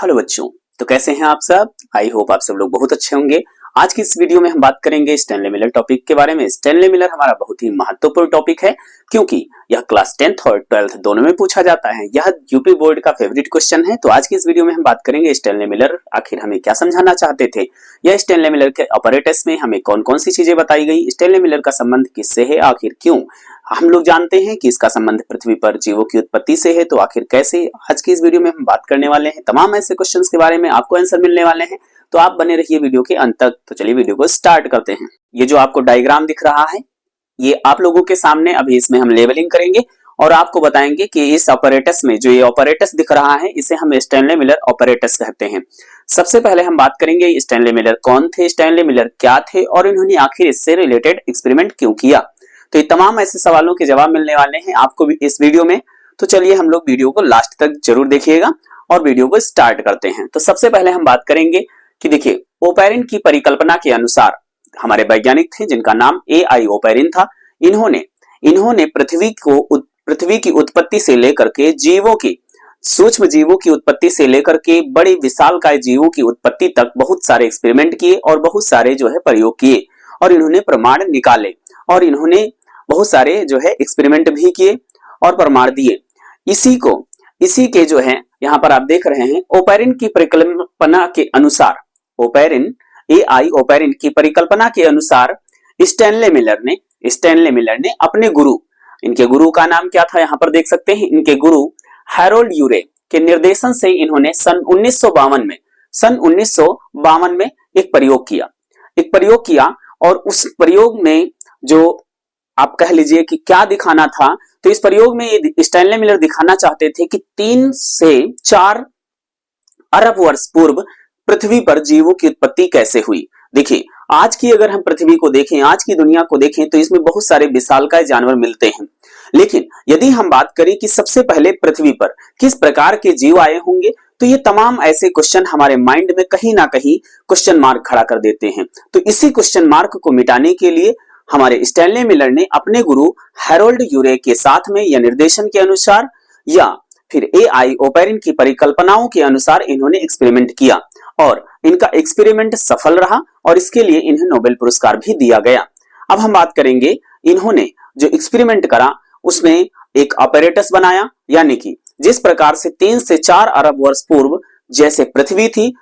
Hello बच्चों, तो कैसे हैं आप सब। आई होप आप सब लोग बहुत अच्छे होंगे। आज की इस वीडियो में हम बात करेंगे स्टैनले मिलर टॉपिक के बारे में। स्टैनले मिलर हमारा बहुत ही महत्वपूर्ण टॉपिक है क्योंकि यह क्लास 10th और 12th दोनों में पूछा जाता है। यह यूपी बोर्ड का फेवरेट क्वेश्चन है। तो आज की इस वीडियो में हम बात करेंगे स्टैनले मिलर आखिर हमें क्या समझाना चाहते थे, यह स्टैनले मिलर के ऑपरेटर्स में हमें कौन कौन सी चीजें बताई गई, स्टैनले मिलर का संबंध किससे है, आखिर क्यों हम लोग जानते हैं कि इसका संबंध पृथ्वी पर जीवों की उत्पत्ति से है, तो आखिर कैसे। आज की इस वीडियो में हम बात करने वाले हैं तमाम ऐसे क्वेश्चंस के बारे में, आपको आंसर मिलने वाले हैं। तो आप बने रहिए वीडियो के अंत तक। तो चलिए वीडियो को स्टार्ट करते हैं। ये जो आपको डायग्राम दिख रहा है, ये आप लोगों के सामने अभी इसमें हम लेवलिंग करेंगे और आपको बताएंगे कि इस ऑपरेटर्स में जो ये ऑपरेटर्स दिख रहा है इसे हम स्टैनले मिलर ऑपरेटर्स कहते हैं। सबसे पहले हम बात करेंगे स्टैनले मिलर कौन थे, स्टैनले मिलर क्या थे और इन्होंने आखिर इससे रिलेटेड एक्सपेरिमेंट क्यों किया। तो ये तमाम ऐसे सवालों के जवाब मिलने वाले हैं आपको भी इस वीडियो में। तो चलिए हम लोग वीडियो को लास्ट तक जरूर देखिएगा और वीडियो को स्टार्ट करते हैं। तो सबसे पहले हम बात करेंगे कि देखिए ओपेरिन की परिकल्पना के अनुसार हमारे वैज्ञानिक थे जिनका नाम AI ओपेरिन था। इन्होंने पृथ्वी की उत्पत्ति से लेकर के जीवों की सूक्ष्म जीवों की उत्पत्ति से लेकर के बड़ी विशालकाय जीवों की उत्पत्ति तक बहुत सारे एक्सपेरिमेंट किए और बहुत सारे जो है प्रयोग किए और इन्होंने प्रमाण निकाले और इन्होंने बहुत सारे जो है एक्सपेरिमेंट भी किए और प्रमाण दिए। इसी के जो है यहाँ पर आप देख रहे हैं ओपेरिन की परिकल्पना के अनुसार, AI ओपेरिन की परिकल्पना के अनुसार स्टैनले मिलर ने अपने गुरु, इनके गुरु का नाम क्या था यहाँ पर देख सकते हैं, इनके गुरु हैरोल्ड यूरे के निर्देशन से इन्होंने सन 1952 में एक प्रयोग किया और उस प्रयोग में जो आप कह लीजिए कि क्या दिखाना था, तो इस प्रयोग में स्टैनले मिलर दिखाना चाहते थे कि 3 से 4 अरब वर्ष पूर्व पृथ्वी पर जीवों की उत्पत्ति कैसे हुई। देखिए आज की अगर हम पृथ्वी को देखें, आज की दुनिया को देखें तो इसमें बहुत सारे विशालकाय जानवर मिलते हैं, लेकिन यदि हम बात करें कि सबसे पहले पृथ्वी पर किस प्रकार के जीव आए होंगे, तो ये तमाम ऐसे क्वेश्चन हमारे माइंड में कहीं ना कहीं क्वेश्चन मार्क खड़ा कर देते हैं। तो इसी क्वेश्चन मार्क को मिटाने के लिए हमारे स्टैनले मिलर ने अपने गुरु हैरोल्ड यूरे के साथ में या निर्देशन के अनुसार या फिर AI ओपेरिन की परिकल्पनाओं के अनुसार इन्होंने एक्सपेरिमेंट किया और इनका एक्सपेरिमेंट सफल रहा और इसके लिए इन्हें नोबेल पुरस्कार भी दिया गया। अब हम बात करेंगे इन्होंने जो एक्सपेरिमेंट करा उसमें एक ऑपरेटस बनाया, यानी कि जिस प्रकार से 3 से 4 अरब वर्ष पूर्व जैसे पृथ्वी थी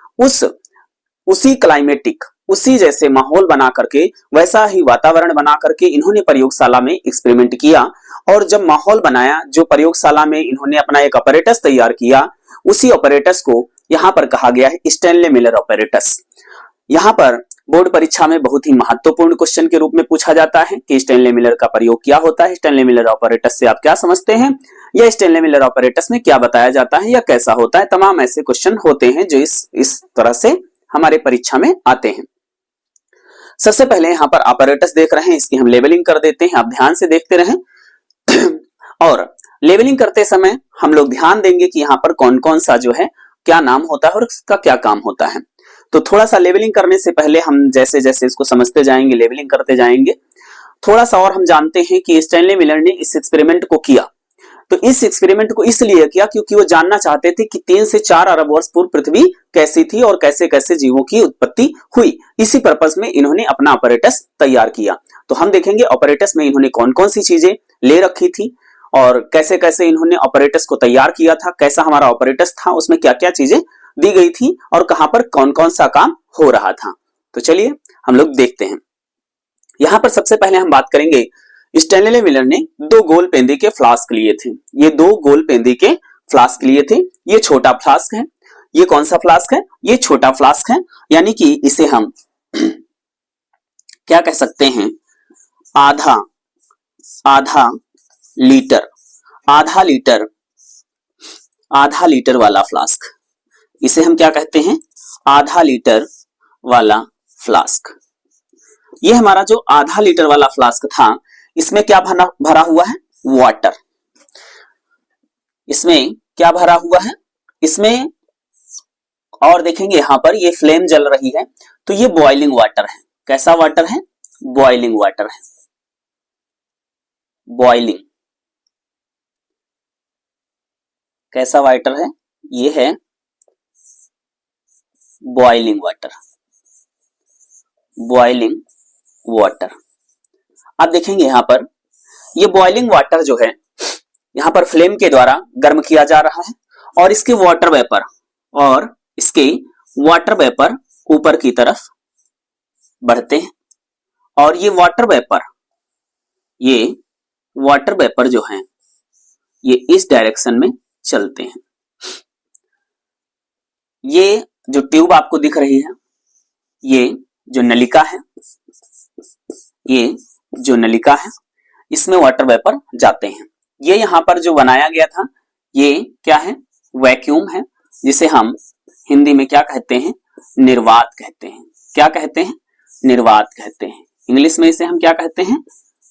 उसी जैसे माहौल बना करके, वैसा ही वातावरण बना करके इन्होंने प्रयोगशाला में एक्सपेरिमेंट किया और जब माहौल बनाया, जो प्रयोगशाला में इन्होंने अपना एक ऑपरेटस तैयार किया, उसी ऑपरेटस को यहाँ पर कहा गया है स्टैनले मिलर ऑपरेटस। यहाँ पर बोर्ड परीक्षा में बहुत ही महत्वपूर्ण क्वेश्चन के रूप में पूछा जाता है कि स्टैनले मिलर का प्रयोग क्या होता है, स्टैनले मिलर ऑपरेटस से आप क्या समझते हैं, या स्टैनले मिलर ऑपरेटस में क्या बताया जाता है या कैसा होता है। तमाम ऐसे क्वेश्चन होते हैं जो इस तरह से हमारे परीक्षा में आते हैं। सबसे पहले यहाँ पर ऑपरेटस देख रहे हैं, इसकी हम लेबलिंग कर देते हैं, आप ध्यान से देखते रहें और लेबलिंग करते समय हम लोग ध्यान देंगे कि यहाँ पर कौन कौन सा जो है क्या नाम होता है और उसका क्या काम होता है। तो थोड़ा सा लेबलिंग करने से पहले हम जैसे जैसे इसको समझते जाएंगे, लेबलिंग करते जाएंगे, थोड़ा सा और हम जानते हैं कि स्टैनले मिलर ने इस एक्सपेरिमेंट को किया। तो इस एक्सपेरिमेंट को इसलिए किया क्योंकि वो जानना चाहते थे कि 3 से 4 अरब वर्ष पूर्व पृथ्वी कैसी थी और कैसे कैसे जीवों की उत्पत्ति हुई। इसी पर्पस में इन्होंने अपना ऑपरेटस तैयार किया। तो हम देखेंगे ऑपरेटस में इन्होंने कौन कौन सी चीजें ले रखी थी और कैसे कैसे इन्होंने ऑपरेटस को तैयार किया था, कैसा हमारा ऑपरेटस था, उसमें क्या क्या चीजें दी गई थी और कहां पर कौन कौन सा काम हो रहा था। तो चलिए हम लोग देखते हैं। यहां पर सबसे पहले हम बात करेंगे स्टैनले मिलर ने 2 गोल पेंदे के फ्लास्क लिए थे। ये 2 गोल पेंदे के फ्लास्क लिए थे। ये छोटा फ्लास्क है, ये कौन सा फ्लास्क है, ये छोटा फ्लास्क है, यानी कि इसे हम क्या कह सकते हैं, आधा लीटर वाला फ्लास्क, इसे हम क्या कहते हैं, आधा लीटर वाला फ्लास्क। ये हमारा जो आधा लीटर वाला फ्लास्क था, इसमें क्या भरा हुआ है, वाटर। इसमें क्या भरा हुआ है, इसमें और देखेंगे यहां पर ये फ्लेम जल रही है, तो ये बॉइलिंग वाटर है। कैसा वाटर है, बॉइलिंग वाटर है, बॉइलिंग। कैसा वाटर है, ये है बॉइलिंग वाटर, बॉइलिंग वाटर। आप देखेंगे यहां पर ये बॉइलिंग वाटर जो है यहां पर फ्लेम के द्वारा गर्म किया जा रहा है और इसके वाटर वेपर ऊपर की तरफ बढ़ते हैं और ये वाटर वेपर जो है ये इस डायरेक्शन में चलते हैं। ये जो ट्यूब आपको दिख रही है, ये जो नलिका है, इसमें वाटर वेपर जाते हैं। ये यहां पर जो बनाया गया था ये क्या है, वैक्यूम है, जिसे हम हिंदी में क्या कहते हैं, निर्वात कहते हैं। क्या कहते हैं, निर्वात कहते हैं। इंग्लिश में इसे हम क्या कहते हैं,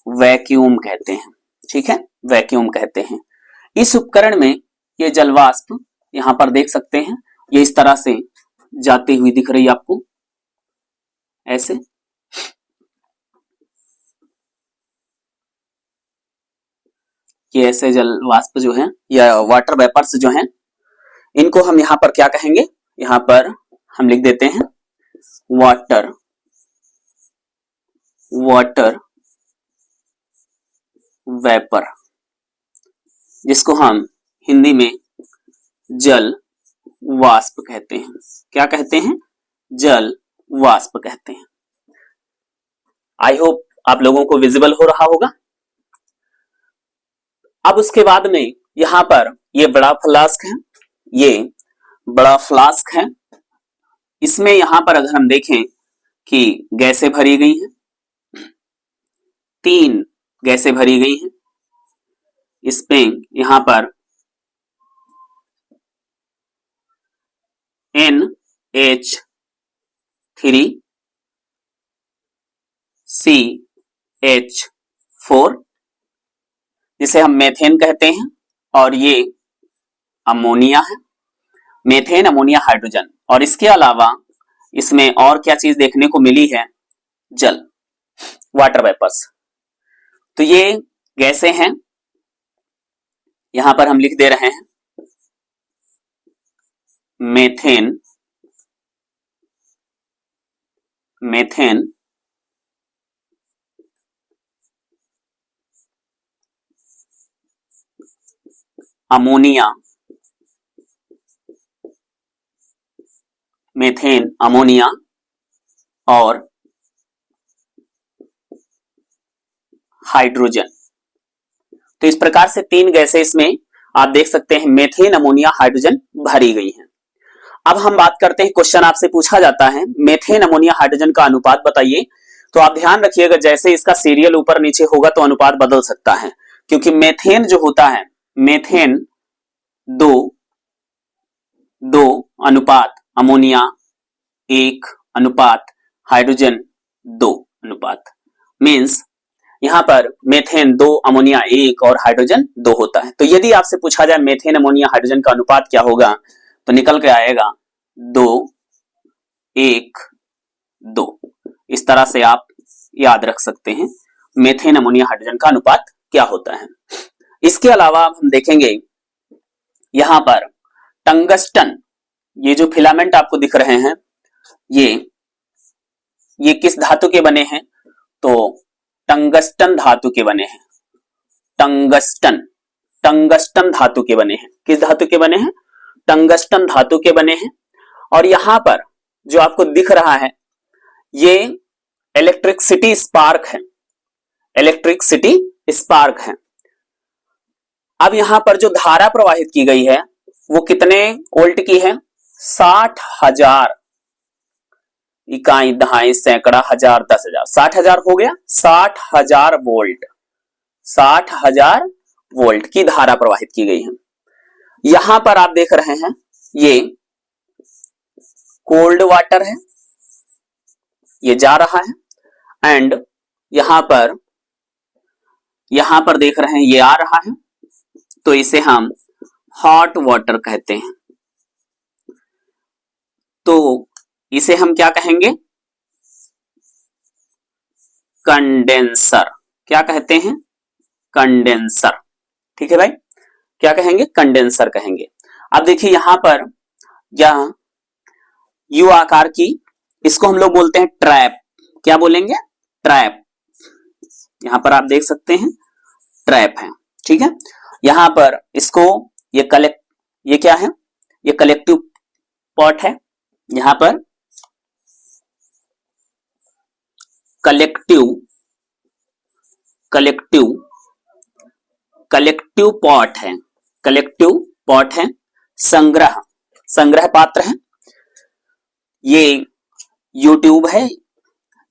वैक्यूम कहते हैं। ठीक है, वैक्यूम कहते हैं। इस उपकरण में ये जलवाष्प यहां पर देख सकते हैं, ये इस तरह से जाती हुई दिख रही है आपको, ऐसे। ये ऐसे जलवाष्प जो है या वाटर वेपर्स जो हैं, इनको हम यहां पर क्या कहेंगे, यहां पर हम लिख देते हैं वाटर वेपर, जिसको हम हिंदी में जल वाष्प कहते हैं। क्या कहते हैं, जल वाष्प कहते हैं। आई होप आप लोगों को विजिबल हो रहा होगा। अब उसके बाद में यहां पर ये बड़ा फ्लास्क है, इसमें यहां पर अगर हम देखें कि गैसें भरी गई हैं, 3 गैसें भरी गई हैं। इसमें यहां पर NH3CH4 जिसे हम मेथेन कहते हैं, और ये अमोनिया है, मेथेन, अमोनिया, हाइड्रोजन। और इसके अलावा इसमें और क्या चीज देखने को मिली है, जल, वाटर वेपर्स। तो ये गैसें हैं, यहां पर हम लिख दे रहे हैं मेथेन, अमोनिया, मेथेन, अमोनिया और हाइड्रोजन। तो इस प्रकार से 3 गैसें इसमें आप देख सकते हैं, मेथेन, अमोनिया, हाइड्रोजन भरी गई हैं। अब हम बात करते हैं, क्वेश्चन आपसे पूछा जाता है मेथेन, अमोनिया, हाइड्रोजन का अनुपात बताइए। तो आप ध्यान रखिएगा, जैसे इसका सीरियल ऊपर नीचे होगा तो अनुपात बदल सकता है, क्योंकि मेथेन जो होता है, मेथेन 2 अनुपात, अमोनिया 1 अनुपात, हाइड्रोजन 2 अनुपात। मीन्स यहां पर मेथेन 2, अमोनिया 1 और हाइड्रोजन 2 होता है। तो यदि आपसे पूछा जाए मेथेन, अमोनिया, हाइड्रोजन का अनुपात क्या होगा, तो निकल के आएगा 2:1:2। इस तरह से आप याद रख सकते हैं मेथेन, अमोनिया, हाइड्रोजन का अनुपात क्या होता है। इसके अलावा हम देखेंगे यहां पर टंगस्टन, ये जो फिलामेंट आपको दिख रहे हैं, ये किस धातु के बने हैं, तो टंगस्टन धातु के बने हैं। टंगस्टन धातु के बने हैं। किस धातु के बने हैं, टंगस्टन धातु के बने हैं। और यहां पर जो आपको दिख रहा है ये इलेक्ट्रिसिटी स्पार्क है। अब यहां पर जो धारा प्रवाहित की गई है वो कितने वोल्ट की है, 60,000 इकाई, दहाई, सैकड़ा, हजार, 10,000, 60,000 हो गया, 60,000 वोल्ट की धारा प्रवाहित की गई है। यहां पर आप देख रहे हैं ये कोल्ड वाटर है, ये जा रहा है, एंड यहां पर देख रहे हैं ये आ रहा है, तो इसे हम हॉट वाटर कहते हैं। तो इसे हम क्या कहेंगे, कंडेंसर। क्या कहते हैं, कंडेंसर। ठीक है भाई, क्या कहेंगे, कंडेंसर कहेंगे। अब देखिए यहां पर यू आकार की, इसको हम लोग बोलते हैं ट्रैप। क्या बोलेंगे? ट्रैप। यहां पर आप देख सकते हैं ट्रैप है, ठीक है। यहां पर इसको ये क्या है? ये कलेक्टिव पॉट है। यहां पर कलेक्टिव पॉट है, कलेक्टिव पॉट है। संग्रह पात्र है। ये यूट्यूब है।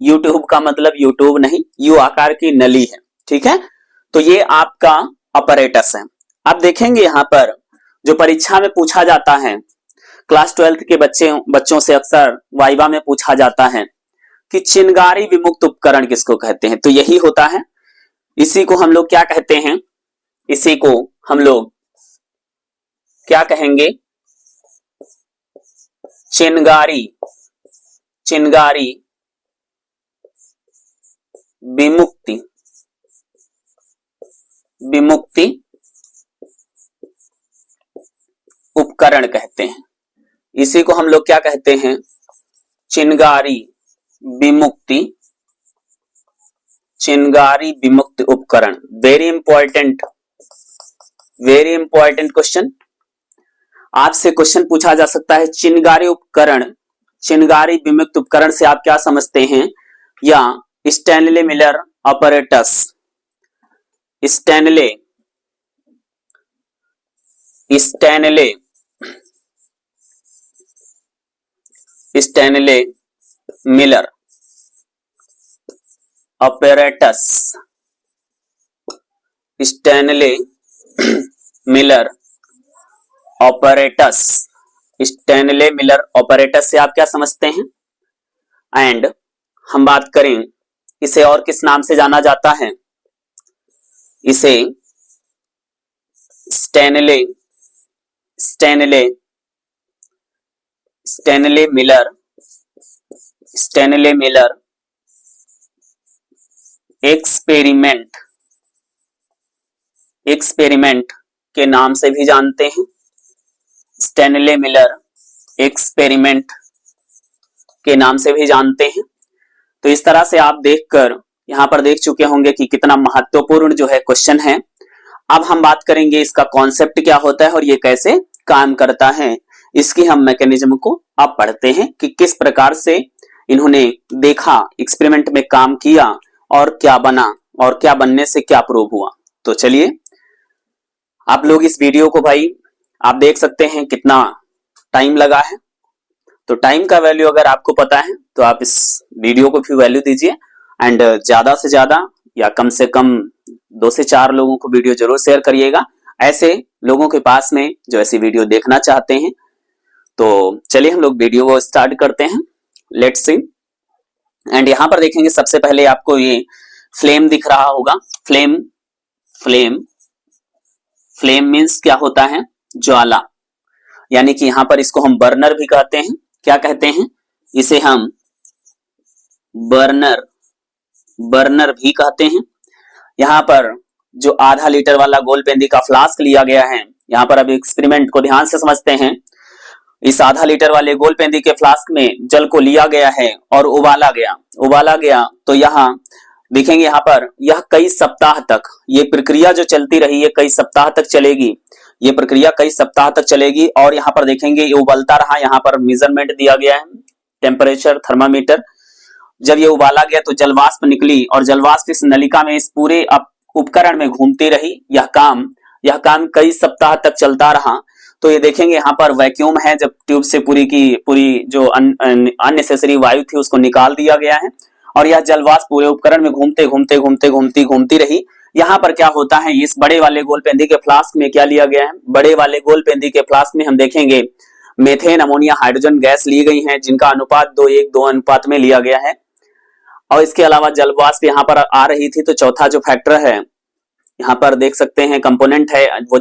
यूट्यूब का मतलब यूट्यूब नहीं, यू आकार की नली है, ठीक है। तो ये आपका अपरेटस है। आप देखेंगे यहां पर जो परीक्षा में पूछा जाता है, क्लास 12 के बच्चों से अक्सर वाइवा में पूछा जाता है कि चिनगारी विमुक्त उपकरण किसको कहते हैं, तो यही होता है। इसी को हम लोग क्या कहते हैं? इसी को हम लोग क्या कहेंगे? चिनगारी विमुक्ति उपकरण कहते हैं। इसी को हम लोग क्या कहते हैं? चिनगारी विमुक्ति उपकरण। Very important question. आपसे क्वेश्चन पूछा जा सकता है चिनगारी विमुक्त उपकरण से आप क्या समझते हैं? या Stanley Miller apparatus, Stanley Miller apparatus, Stanley Miller apparatus से आप क्या समझते हैं? एंड हम बात करें, इसे और किस नाम से जाना जाता है? इसे स्टैनले मिलर एक्सपेरिमेंट के नाम से भी जानते हैं। स्टैनले मिलर एक्सपेरिमेंट के नाम से भी जानते हैं। तो इस तरह से आप देखकर यहां पर देख चुके होंगे कि कितना महत्वपूर्ण जो है क्वेश्चन है। अब हम बात करेंगे इसका कॉन्सेप्ट क्या होता है और ये कैसे काम करता है। इसकी हम मैकेनिज्म को अब पढ़ते हैं कि किस प्रकार से इन्होंने देखा, एक्सपेरिमेंट में काम किया और क्या बना और क्या बनने से क्या प्रूव हुआ। तो चलिए आप लोग इस वीडियो को भाई आप देख सकते हैं कितना टाइम लगा है। तो टाइम का वैल्यू अगर आपको पता है तो आप इस वीडियो को भी वैल्यू दीजिए एंड ज्यादा से ज्यादा या कम से कम 2 से 4 लोगों को वीडियो जरूर शेयर करिएगा, ऐसे लोगों के पास में जो ऐसी वीडियो देखना चाहते हैं। तो चलिए हम लोग वीडियो को स्टार्ट करते हैं। Let's see. एंड यहां पर देखेंगे सबसे पहले आपको ये फ्लेम दिख रहा होगा। फ्लेम मीन्स क्या होता है? ज्वाला। यानी कि यहां पर इसको हम बर्नर भी कहते हैं। क्या कहते हैं? इसे हम बर्नर भी कहते हैं। यहां पर जो आधा लीटर वाला गोलपेंदी का फ्लास्क लिया गया है, यहां पर अब एक्सपेरिमेंट को ध्यान से समझते हैं। इस आधा लीटर वाले गोलपेंदी के फ्लास्क में जल को लिया गया है और उबाला गया। तो यहां देखेंगे यहां पर यह कई सप्ताह तक ये प्रक्रिया जो चलती रही है, कई सप्ताह तक चलेगी। ये प्रक्रिया कई सप्ताह तक चलेगी और यहां पर देखेंगे ये उबलता रहा। यहां पर मेजरमेंट दिया गया है, टेम्परेचर थर्मामीटर। जब ये उबाला गया तो जलवाष्प निकली और जलवाष्प इस नलिका में इस पूरे उपकरण में घूमती रही। यह काम कई सप्ताह तक चलता रहा। तो ये देखेंगे यहाँ पर वैक्यूम है, जब ट्यूब से पूरी जो अननेसेसरी वायु थी उसको निकाल दिया गया है और यह जलवाष्प पूरे उपकरण में घूमती रही। यहाँ पर क्या होता है, इस बड़े वाले गोलपेंदी के फ्लास्क में क्या लिया गया है? बड़े वाले गोलपेंदी के फ्लास्क में हम देखेंगे मेथेन, अमोनिया, हाइड्रोजन गैस ली गई है, जिनका अनुपात 2:1:2 अनुपात में लिया गया है। और इसके अलावा जलवाष्प यहाँ पर आ रही थी। तो चौथा जो फैक्टर है यहाँ पर देख सकते हैं, कंपोनेंट है, वो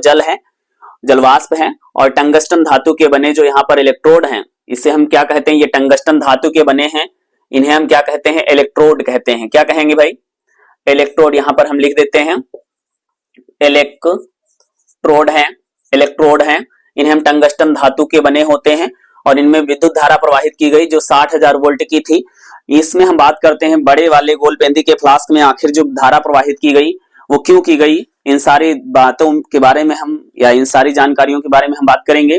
जलवाष्प है। और टंगस्टन धातु के बने जो यहाँ पर इलेक्ट्रोड हैं, इसे हम क्या कहते हैं? ये टंगस्टन धातु के बने हैं, इन्हें हम क्या कहते हैं? इलेक्ट्रोड कहते हैं। क्या कहेंगे भाई? इलेक्ट्रोड। यहां पर हम लिख देते हैं इलेक्ट्रोड हैं। इन्हें हम टंगस्टन धातु के बने होते हैं और इनमें विद्युत धारा प्रवाहित की गई जो 60,000 वोल्ट की थी। इसमें हम बात करते हैं बड़े वाले गोलपेंदी के फ्लास्क में आखिर जो धारा प्रवाहित की गई वो क्यों की गई, इन सारी बातों के बारे में हम या इन सारी जानकारियों के बारे में हम बात करेंगे।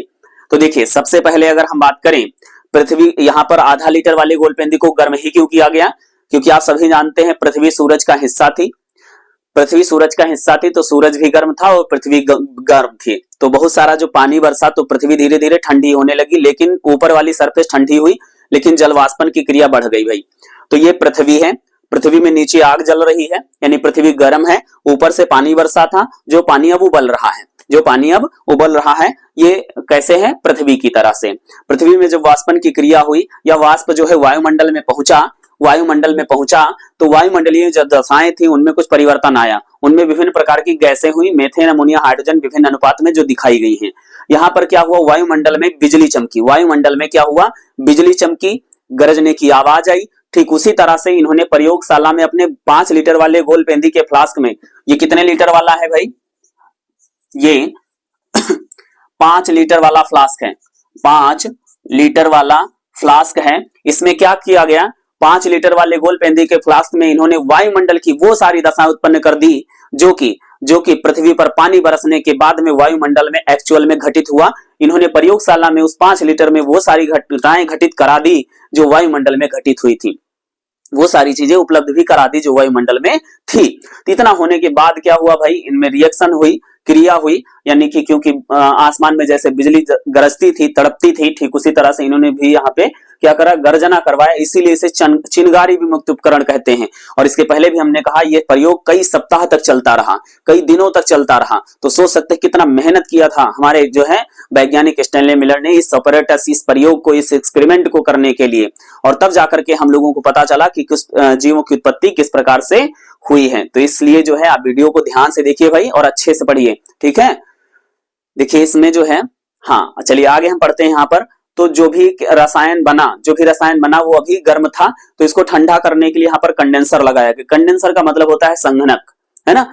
तो देखिए, सबसे पहले अगर हम बात करें पृथ्वी, यहाँ पर आधा लीटर वाले गोलपेंदी को गर्म ही क्यों किया गया, क्योंकि आप सभी जानते हैं पृथ्वी सूरज का हिस्सा थी। पृथ्वी सूरज का हिस्सा थी तो सूरज भी गर्म था और पृथ्वी गर्म थी, तो बहुत सारा जो पानी बरसा तो पृथ्वी धीरे धीरे ठंडी होने लगी, लेकिन ऊपर वाली सरफेस ठंडी हुई लेकिन जलवाष्पन की क्रिया बढ़ गई भाई। तो ये पृथ्वी है, पृथ्वी में नीचे आग जल रही है यानी पृथ्वी गर्म है, ऊपर से पानी बरसा था जो पानी अब उबल रहा है, जो पानी अब उबल रहा है ये कैसे है, पृथ्वी की तरह से। पृथ्वी में जब वाष्पन की क्रिया हुई या वाष्प जो है वायुमंडल में पहुंचा तो वायुमंडलीय जो दशाएं थी उनमें कुछ परिवर्तन आया, उनमें विभिन्न प्रकार की गैसें हुई, मीथेन, अमोनिया, हाइड्रोजन विभिन्न अनुपात में जो दिखाई गई हैं। यहाँ पर क्या हुआ, वायुमंडल में बिजली चमकी, वायुमंडल में क्या हुआ, बिजली चमकी, गरजने की आवाज आई। ठीक उसी तरह से इन्होंने प्रयोगशाला में अपने 5 लीटर वाले गोलपेंदी के फ्लास्क में, ये कितने लीटर वाला है भाई, ये 5 लीटर वाला फ्लास्क है, 5 लीटर वाला फ्लास्क है। इसमें क्या किया गया, 5 लीटर वाले गोलपेंदी के फ्लास्क में इन्होंने वायुमंडल की वो सारी दशाएं उत्पन्न कर दी जो कि पृथ्वी पर पानी बरसने के बाद में वायुमंडल में एक्चुअल में घटित हुआ। इन्होंने प्रयोगशाला में उस 5 लीटर में वो सारी घटनाएं घटित करा दी जो वायुमंडल में घटित हुई थी, वो सारी चीजें उपलब्ध भी करा दी जो वायुमंडल में थी। इतना होने के बाद क्या हुआ भाई, इनमें रिएक्शन हुई, क्रिया हुई, यानी कि क्योंकि आसमान में जैसे बिजली गरजती थी, तड़पती थी, ठीक उसी तरह से इन्होंने भी यहाँ पे क्या करा, गर्जना करवाया, इसीलिए इसे चिनगारी विमुक्त उपकरण कहते हैं। और इसके पहले भी हमने कहा यह प्रयोग कई सप्ताह तक चलता रहा, कई दिनों तक चलता रहा। तो सोच सकते हैं कितना मेहनत किया था हमारे जो है वैज्ञानिक स्टैनले मिलर ने इस ऑपरेटस, इस प्रयोग को, इस एक्सपेरिमेंट को करने के लिए। और तब जाकर के हम लोगों को पता चला कि कुछ जीवों की उत्पत्ति किस प्रकार से हुई है। तो इसलिए जो है आप वीडियो को ध्यान से देखिए भाई और अच्छे से पढ़िए, ठीक है। देखिए इसमें जो है, हाँ चलिए आगे हम पढ़ते हैं। यहाँ पर तो जो भी रसायन बना वो अभी गर्म था, तो इसको ठंडा करने के लिए यहाँ पर कंडेंसर लगाया गया। कंडेंसर का मतलब होता है संघनक, है ना।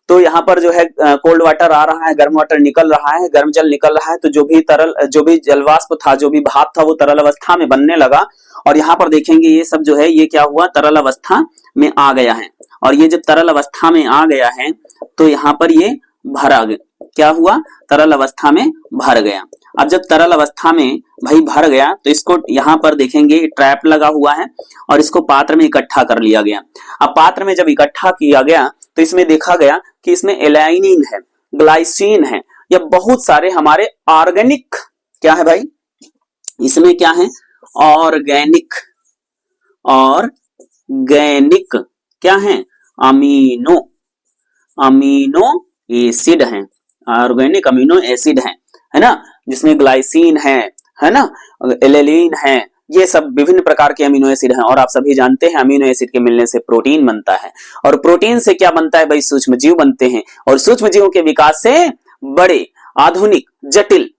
तो यहाँ पर जो है कोल्ड वाटर आ रहा है, गर्म वाटर निकल रहा है, गर्म जल निकल रहा है, तो जो भी जलवाष्प था, जो भी भाप था वो तरल अवस्था में बनने लगा। और यहाँ पर देखेंगे ये सब जो है ये क्या हुआ, तरल अवस्था में आ गया है। और ये जब तरल अवस्था में आ गया है तो यहाँ पर ये भरा, क्या हुआ, तरल अवस्था में भर गया। अब जब तरल अवस्था में भाई भर गया तो इसको यहाँ पर देखेंगे ट्रैप लगा हुआ है और इसको पात्र में इकट्ठा कर लिया गया। अब पात्र में जब इकट्ठा किया गया तो इसमें देखा गया कि इसमें एलाइनिन है, ग्लाइसिन है, या बहुत सारे हमारे ऑर्गेनिक, क्या है भाई इसमें क्या है, ऑर्गेनिक क्या है, अमीनो एसिड है, ऑर्गेनिक अमीनो एसिड है ना, जिसमें ग्लाइसिन है ना, एलेनिन है, ये सब विभिन्न प्रकार के अमीनो एसिड हैं। और आप सभी जानते हैं अमीनो एसिड के मिलने से प्रोटीन बनता है, और प्रोटीन से क्या बनता है भाई, सूक्ष्म जीव बनते हैं, और सूक्ष्म जीवों के विकास से बड़े, आधुनिक, जटिल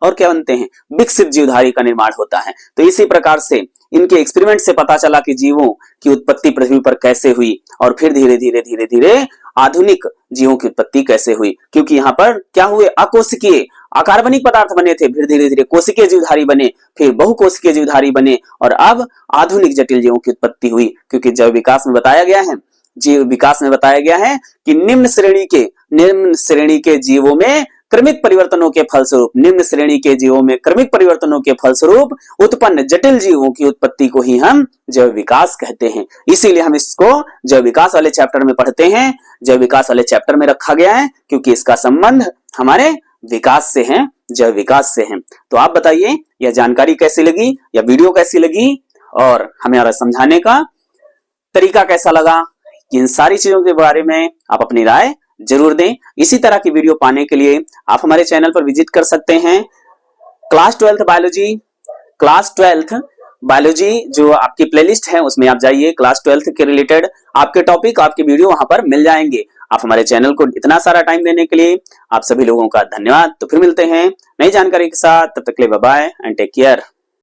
और क्या बनते हैं, विकसित जीवधारी का निर्माण होता है। तो इसी प्रकार से इनके एक्सपेरिमेंट से पता चला कि जीवों की उत्पत्ति पृथ्वी पर कैसे हुई, और फिर धीरे धीरे आधुनिक जीवों की उत्पत्ति कैसे हुई, क्योंकि यहाँ पर क्या हुए, अकोशिकीय अकार्बनिक पदार्थ बने थे, फिर धीरे धीरे कोशिकीय जीवधारी बने, फिर बहुकोशिकीय जीवधारी बने, और अब आधुनिक जटिल जीवों की उत्पत्ति हुई। क्योंकि जैव विकास में बताया गया है, जीव विकास में बताया गया है कि निम्न श्रेणी के जीवों में क्रमिक परिवर्तनों के फलस्वरूप उत्पन्न जटिल जीवों की उत्पत्ति को ही हम जैव विकास कहते हैं। इसीलिए हम इसको जैव विकास वाले चैप्टर में पढ़ते हैं, जैव विकास वाले चैप्टर में रखा गया है, क्योंकि इसका संबंध हमारे विकास से है, जैव विकास से है। तो आप बताइए यह जानकारी कैसी लगी, या वीडियो कैसी लगी, और हमें समझाने का तरीका कैसा लगा, इन सारी चीजों के बारे में आप अपनी राय जरूर दें। इसी तरह की वीडियो पाने के लिए आप हमारे चैनल पर विजिट कर सकते हैं। क्लास 12th बायोलॉजी जो आपकी प्लेलिस्ट है उसमें आप जाइए, क्लास 12th के रिलेटेड आपके टॉपिक, आपके वीडियो वहां पर मिल जाएंगे। आप हमारे चैनल को इतना सारा टाइम देने के लिए आप सभी लोगों का धन्यवाद। तो फिर मिलते हैं नई जानकारी के साथ, तब तक के लिए bye bye and take care.